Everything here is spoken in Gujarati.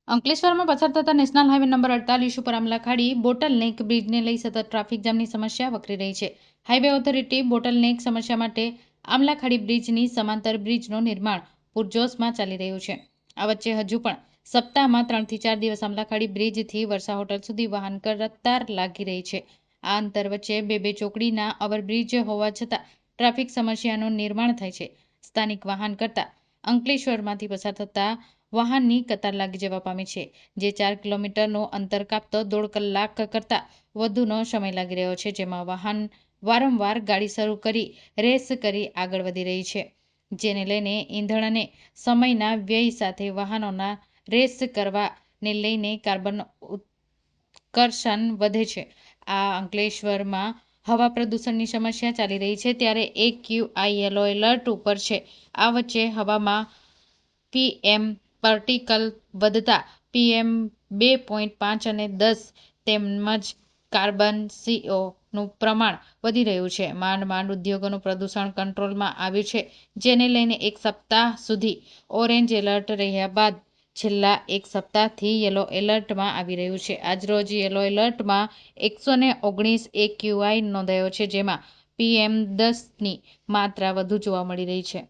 અંકલેશ્વરમાં પસાર થતા નેશનલ હાઈવે નંબર 48 ઉપર આમલાખાડી બોટલનેક બ્રિજને લઈ સતત ટ્રાફિક જામની સમસ્યા વકરી રહી છે. હાઈવે ઓથોરિટી બોટલનેક સમસ્યા માટે આમલાખાડી બ્રિજની સમાંતર બ્રિજનું નિર્માણ પૂરજોશમાં ચાલી રહ્યું છે. આ વચ્ચે હજુ પણ સપ્તાહમાં 3 થી 4 દિવસ આમલાખાડી બ્રિજથી વરસા હોટલ સુધી વાહન કતાર લાગી રહી છે. આ અંતર વચ્ચે બે ચોકડીના ઓવરબ્રિજ હોવા છતાં ટ્રાફિક સમસ્યાનું નિર્માણ થાય છે. સ્થાનિક વાહન કરતા અંકલેશ્વરમાંથી પસાર થતા વાહનની કતાર લાગી જવા પામી છે, જે 4 કિલોમીટરનું અંતર કાપતો 1.5 કલાક કરતાં વધુનો સમય લાગી રહ્યો છે, જેમાં વાહન વારંવાર ગાડી શરૂ કરી રેસ કરી આગળ વધી રહી છે, જેને લઈને ઈંધણ અને સમયના વ્યય સાથે વાહનોના રેસ કરવાને લઈને કાર્બન ઉત્સર્જન વધે છે. આ અંકલેશ્વરમાં હવા પ્રદૂષણની સમસ્યા ચાલી રહી છે, ત્યારે એક્યુઆઈ યલો એલર્ટ ઉપર છે. આ વચ્ચે હવામાં પીએમ પાર્ટિકલ વધતા PM 2.5 અને 10 તેમજ કાર્બન CO નું પ્રમાણ વધી રહ્યું છે. માંડ ઉદ્યોગોનું પ્રદૂષણ કંટ્રોલમાં આવ્યું છે, જેને લઈને એક સપ્તાહ સુધી ઓરેન્જ એલર્ટ રહ્યા બાદ છેલ્લા એક સપ્તાહથી યલો એલર્ટમાં આવી રહ્યું છે. આજરોજ યલો એલર્ટમાં 119 એક્યુઆઈ નોંધાયો છે, જેમાં PM 10ની માત્રા વધુ જોવા મળી રહી છે.